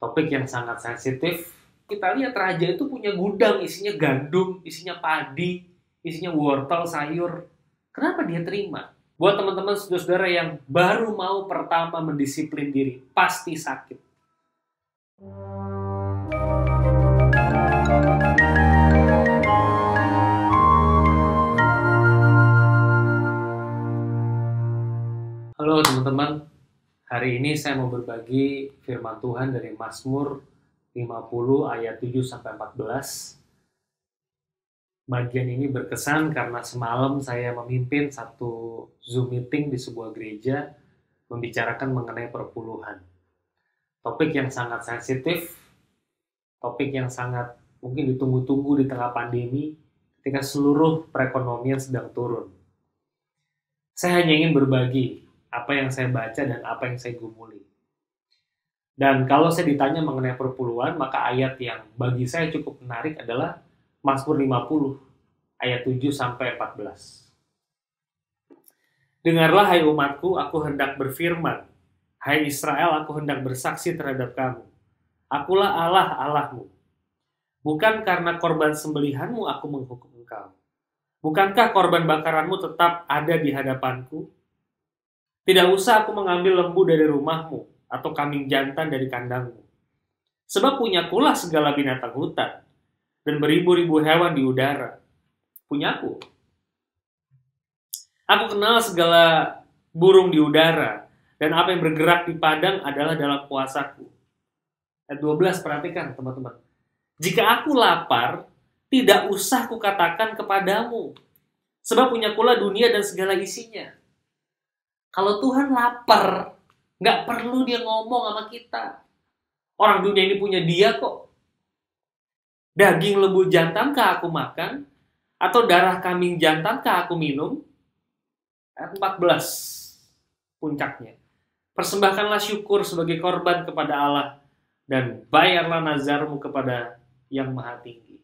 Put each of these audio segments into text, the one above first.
Topik yang sangat sensitif. Kita lihat raja itu punya gudang, isinya gandum, isinya padi, isinya wortel, sayur. Kenapa dia terima? Buat teman-teman saudara-saudara yang baru mau pertama mendisiplin diri, pasti sakit. Halo teman-teman, hari ini saya mau berbagi firman Tuhan dari Mazmur 50 ayat 7-14. Bagian ini berkesan karena semalam saya memimpin satu Zoom meeting di sebuah gereja membicarakan mengenai perpuluhan. Topik yang sangat sensitif, topik yang sangat mungkin ditunggu-tunggu di tengah pandemi ketika seluruh perekonomian sedang turun. Saya hanya ingin berbagi apa yang saya baca dan apa yang saya gumuli. Dan kalau saya ditanya mengenai perpuluhan, maka ayat yang bagi saya cukup menarik adalah Mazmur 50 ayat 7-14. Dengarlah hai umatku, aku hendak berfirman. Hai Israel, aku hendak bersaksi terhadap kamu. Akulah Allah Allahmu. Bukan karena korban sembelihanmu aku menghukum engkau. Bukankah korban bakaranmu tetap ada di hadapanku? Tidak usah aku mengambil lembu dari rumahmu atau kambing jantan dari kandangmu. Sebab punyakulah segala binatang hutan dan beribu-ribu hewan di udara. Punyaku. Aku kenal segala burung di udara dan apa yang bergerak di padang adalah dalam kuasaku. Ayat 12, perhatikan teman-teman. Jika aku lapar, tidak usah kukatakan kepadamu. Sebab punyakulah dunia dan segala isinya. Kalau Tuhan lapar, nggak perlu dia ngomong sama kita. Orang dunia ini punya dia kok. Daging lembu jantankah aku makan? Atau darah kambing jantankah aku minum? Ayat 14, puncaknya. Persembahkanlah syukur sebagai korban kepada Allah, dan bayarlah nazarmu kepada yang maha tinggi.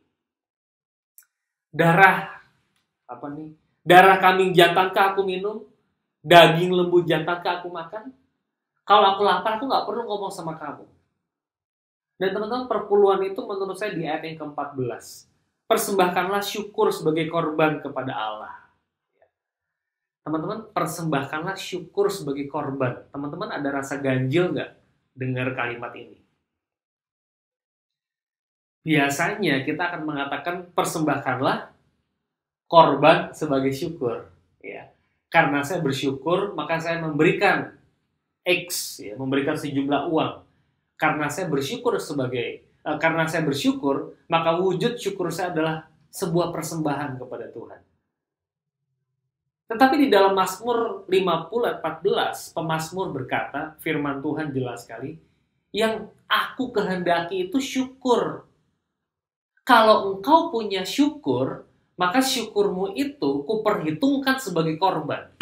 Darah kambing jantankah aku minum? Daging lembu jantankah aku makan? Kalau aku lapar, aku nggak perlu ngomong sama kamu. Dan teman-teman, perpuluhan itu menurut saya di ayat yang ke-14. Persembahkanlah syukur sebagai korban kepada Allah. Teman-teman, persembahkanlah syukur sebagai korban. Teman-teman, ada rasa ganjil nggak dengar kalimat ini? Biasanya kita akan mengatakan persembahkanlah korban sebagai syukur. Ya. Karena saya bersyukur, maka saya memberikan X, ya, memberikan sejumlah uang. Karena saya bersyukur, maka wujud syukur saya adalah sebuah persembahan kepada Tuhan. Tetapi di dalam Mazmur 50 ayat 14, pemazmur berkata, firman Tuhan jelas sekali, yang aku kehendaki itu syukur. Kalau engkau punya syukur, maka syukurmu itu kuperhitungkan sebagai korban.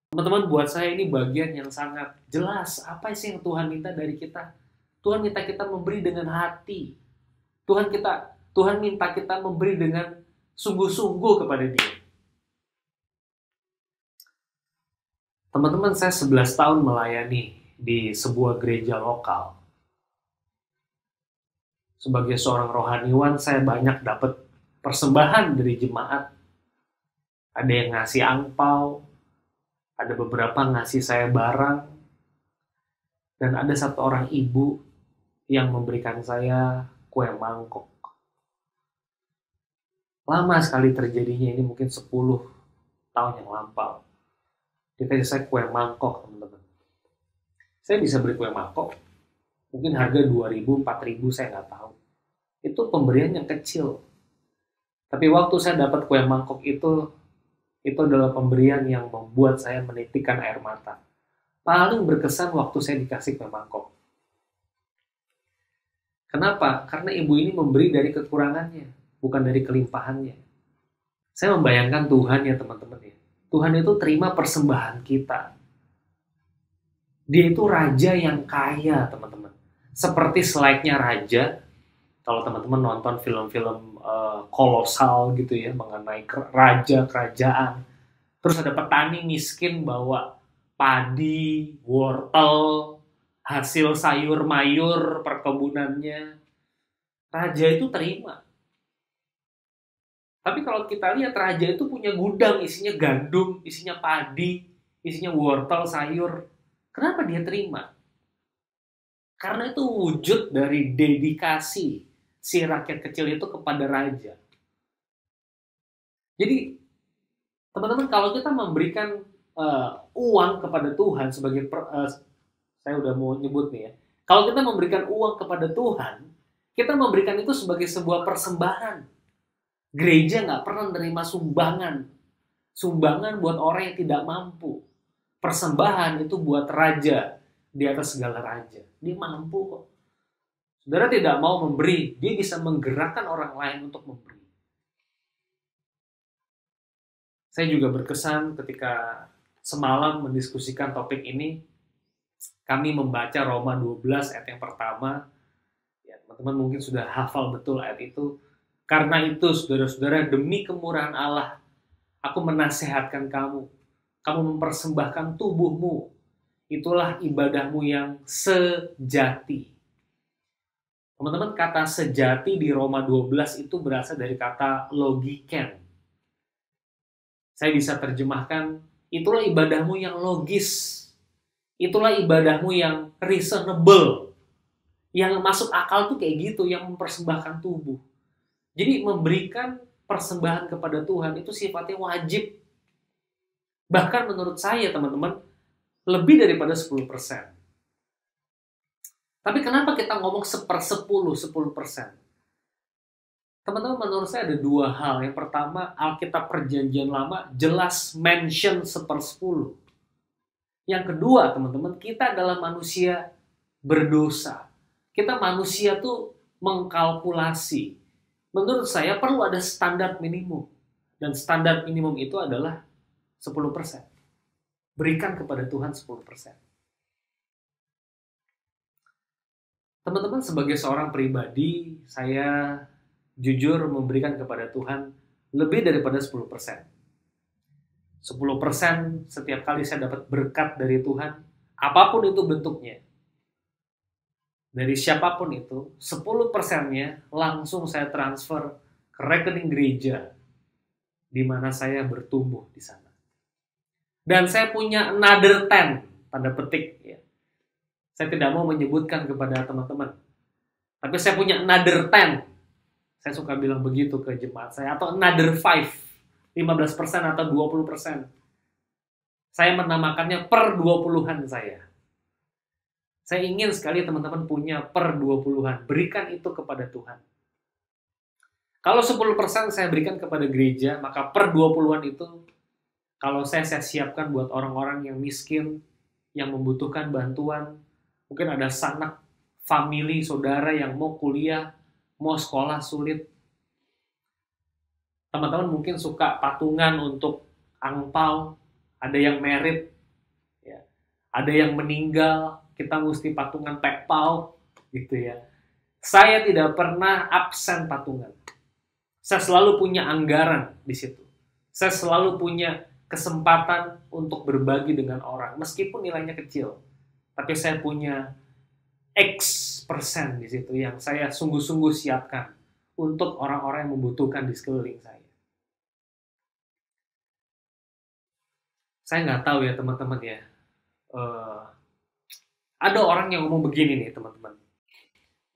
Teman-teman, buat saya ini bagian yang sangat jelas. Apa sih yang Tuhan minta dari kita? Tuhan minta kita memberi dengan hati. Tuhan minta kita memberi dengan sungguh-sungguh kepada Dia. Teman-teman, saya 11 tahun melayani di sebuah gereja lokal. Sebagai seorang rohaniwan, saya banyak dapat persembahan dari jemaat. Ada yang ngasih angpau, ada beberapa ngasih saya barang, dan ada satu orang ibu yang memberikan saya kue mangkok. Lama sekali terjadinya, ini mungkin 10 tahun yang lampau. Dia kasih saya kue mangkok, teman-teman. Saya bisa beli kue mangkok, mungkin harga 2.000, 4.000, saya nggak tahu. Itu pemberian yang kecil. Tapi waktu saya dapat kue mangkok itu adalah pemberian yang membuat saya menitikkan air mata. Paling berkesan waktu saya dikasih kue mangkok. Kenapa? Karena ibu ini memberi dari kekurangannya, bukan dari kelimpahannya. Saya membayangkan Tuhan ya teman-teman ya. Tuhan itu terima persembahan kita. Dia itu raja yang kaya, teman-teman. Seperti slide-nya raja. Kalau teman-teman nonton film-film kolosal gitu ya, mengenai raja kerajaan. Terus ada petani miskin bawa padi, wortel, hasil sayur mayur perkebunannya, raja itu terima. Tapi kalau kita lihat raja itu punya gudang isinya gandum, isinya padi, isinya wortel, sayur. Kenapa dia terima? Karena itu wujud dari dedikasi si rakyat kecil itu kepada raja. Jadi, teman-teman, kalau kita memberikan uang kepada Tuhan sebagai saya udah mau nyebut nih ya. Kalau kita memberikan uang kepada Tuhan, kita memberikan itu sebagai sebuah persembahan. Gereja nggak pernah menerima sumbangan. Sumbangan buat orang yang tidak mampu. Persembahan itu buat raja di atas segala raja. Dia mampu kok. Saudara tidak mau memberi, dia bisa menggerakkan orang lain untuk memberi. Saya juga berkesan ketika semalam mendiskusikan topik ini. Kami membaca Roma 12 ayat yang pertama. Ya, teman-teman mungkin sudah hafal betul ayat itu. Karena itu, saudara-saudara, demi kemurahan Allah, aku menasehatkan kamu. Kamu mempersembahkan tubuhmu. Itulah ibadahmu yang sejati. Teman-teman, kata sejati di Roma 12 itu berasal dari kata logiken. Saya bisa terjemahkan, itulah ibadahmu yang logis. Itulah ibadahmu yang reasonable. Yang masuk akal tuh kayak gitu, yang mempersembahkan tubuh. Jadi memberikan persembahan kepada Tuhan itu sifatnya wajib. Bahkan menurut saya, teman-teman, lebih daripada 10%. Tapi kenapa kita ngomong 10%? Teman-teman, menurut saya ada dua hal. Yang pertama, Alkitab Perjanjian Lama jelas mention 1/10. Yang kedua, teman-teman, kita adalah manusia berdosa. Kita manusia tuh mengkalkulasi. Menurut saya perlu ada standar minimum. Dan standar minimum itu adalah 10%. Berikan kepada Tuhan 10%. Teman-teman, sebagai seorang pribadi, saya jujur memberikan kepada Tuhan lebih daripada 10%. 10% setiap kali saya dapat berkat dari Tuhan, apapun itu bentuknya. Dari siapapun itu, 10%-nya langsung saya transfer ke rekening gereja, di mana saya bertumbuh di sana. Dan saya punya another 10, tanda petik. Ya. Saya tidak mau menyebutkan kepada teman-teman. Tapi saya punya another 10. Saya suka bilang begitu ke jemaat saya. Atau another 5. 15% atau 20%. Saya menamakannya per 20-an saya. Saya ingin sekali teman-teman punya per 20-an. Berikan itu kepada Tuhan. Kalau 10% saya berikan kepada gereja, maka per 20-an itu, kalau saya siapkan buat orang-orang yang miskin, yang membutuhkan bantuan, mungkin ada sanak, family, saudara yang mau kuliah, mau sekolah sulit. Teman-teman mungkin suka patungan untuk angpau, ada yang merit, ya. Ada yang meninggal, kita mesti patungan pekpau, gitu ya. Saya tidak pernah absen patungan. Saya selalu punya anggaran di situ. Saya selalu punya kesempatan untuk berbagi dengan orang, meskipun nilainya kecil. Tapi saya punya X% di situ yang saya sungguh-sungguh siapkan untuk orang-orang yang membutuhkan di sekeliling saya. Saya nggak tahu ya teman-teman ya. Ada orang yang ngomong begini nih teman-teman.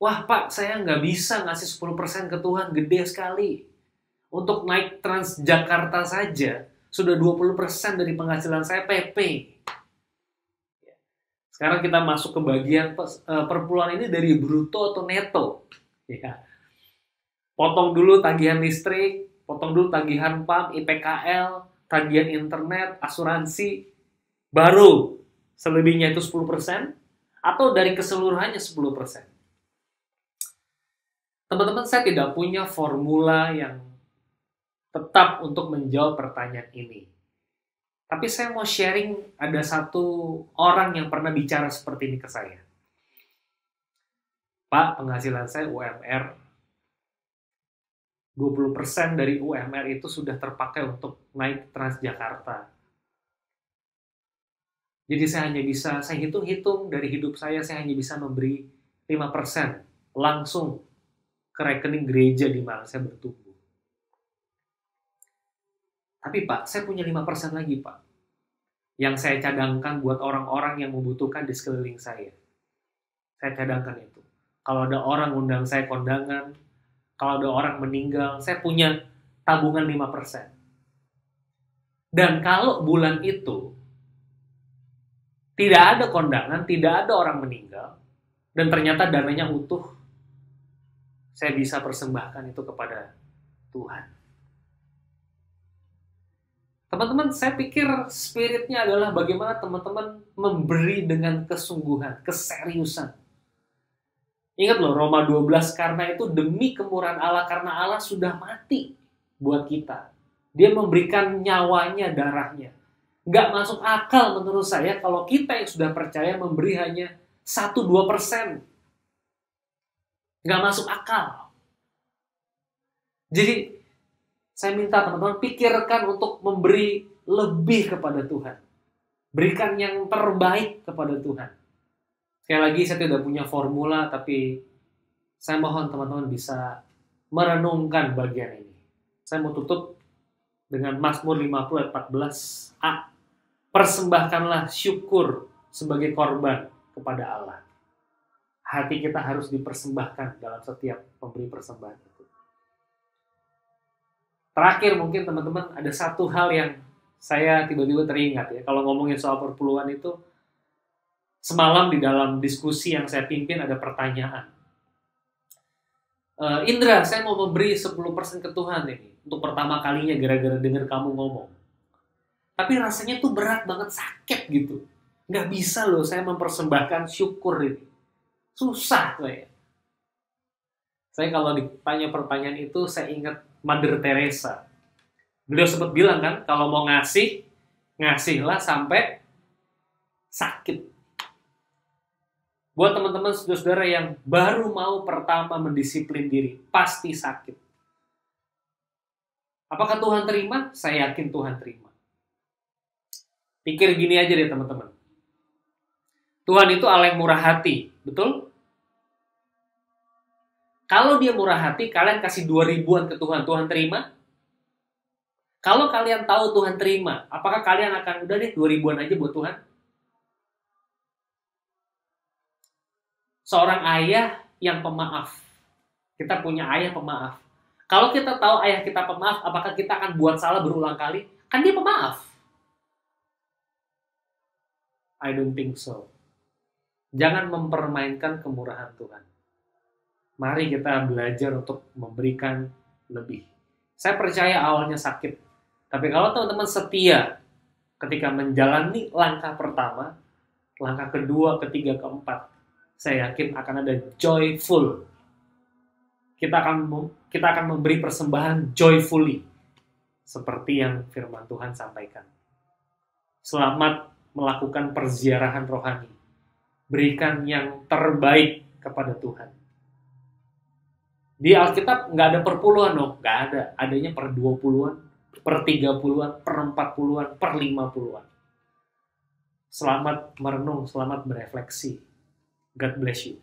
Wah Pak, saya nggak bisa ngasih 10% ke Tuhan, gede sekali. Untuk naik Transjakarta saja, sudah 20% dari penghasilan saya PP. Sekarang kita masuk ke bagian perpuluhan ini dari bruto atau neto. Ya. Potong dulu tagihan listrik, potong dulu tagihan PAM, IPKL, tagihan internet, asuransi, baru selebihnya itu 10%, atau dari keseluruhannya 10%. Teman-teman, saya tidak punya formula yang tetap untuk menjawab pertanyaan ini. Tapi saya mau sharing, ada satu orang yang pernah bicara seperti ini ke saya. Pak, penghasilan saya UMR, 20% dari UMR itu sudah terpakai untuk naik Transjakarta. Jadi saya hitung-hitung dari hidup saya hanya bisa memberi 5% langsung ke rekening gereja di mana saya bertumbuh. Tapi Pak, saya punya 5% lagi Pak, yang saya cadangkan buat orang-orang yang membutuhkan di sekeliling saya. Saya cadangkan itu. Kalau ada orang undang saya kondangan, kalau ada orang meninggal, saya punya tabungan 5%. Dan kalau bulan itu tidak ada kondangan, tidak ada orang meninggal, dan ternyata dananya utuh, saya bisa persembahkan itu kepada Tuhan. Teman-teman, saya pikir spiritnya adalah bagaimana teman-teman memberi dengan kesungguhan, keseriusan. Ingat loh, Roma 12, karena itu demi kemurahan Allah, karena Allah sudah mati buat kita. Dia memberikan nyawanya, darahnya. Nggak masuk akal menurut saya kalau kita yang sudah percaya memberi hanya 1-2%. Nggak masuk akal. Jadi, saya minta teman-teman pikirkan untuk memberi lebih kepada Tuhan. Berikan yang terbaik kepada Tuhan. Sekali lagi, saya tidak punya formula, tapi saya mohon teman-teman bisa merenungkan bagian ini. Saya mau tutup dengan Mazmur 50 ayat 14a. Persembahkanlah syukur sebagai korban kepada Allah. Hati kita harus dipersembahkan dalam setiap memberi persembahan itu. Terakhir mungkin teman-teman ada satu hal yang saya tiba-tiba teringat ya. Kalau ngomongin soal perpuluhan itu, semalam di dalam diskusi yang saya pimpin ada pertanyaan. Indra, saya mau memberi 10% ke Tuhan ini. Untuk pertama kalinya gara-gara dengar kamu ngomong. Tapi rasanya tuh berat banget, sakit gitu. Nggak bisa loh saya mempersembahkan syukur ini. Susah saya. Saya kalau ditanya pertanyaan itu, saya ingat Mother Teresa. Beliau sempat bilang kan, kalau mau ngasih, ngasihlah sampai sakit. Buat teman-teman saudara-saudara yang baru mau pertama mendisiplin diri, pasti sakit. Apakah Tuhan terima? Saya yakin Tuhan terima. Pikir gini aja deh teman-teman. Tuhan itu Allah yang murah hati, betul? Kalau dia murah hati, kalian kasih 2.000-an ke Tuhan, Tuhan terima? Kalau kalian tahu Tuhan terima, apakah kalian akan udah deh 2.000-an aja buat Tuhan? Seorang ayah yang pemaaf. Kita punya ayah pemaaf. Kalau kita tahu ayah kita pemaaf, apakah kita akan buat salah berulang kali? Kan dia pemaaf. I don't think so. Jangan mempermainkan kemurahan Tuhan. Mari kita belajar untuk memberikan lebih. Saya percaya awalnya sakit. Tapi kalau teman-teman setia ketika menjalani langkah pertama, langkah kedua, ketiga, keempat, saya yakin akan ada joyful. Kita akan memberi persembahan joyfully. Seperti yang firman Tuhan sampaikan. Selamat melakukan perziarahan rohani. Berikan yang terbaik kepada Tuhan. Di Alkitab nggak ada perpuluhan loh, nggak ada. Adanya per 20-an, per 30-an, per 40-an, per 50-an. Selamat merenung, selamat berefleksi. God bless you.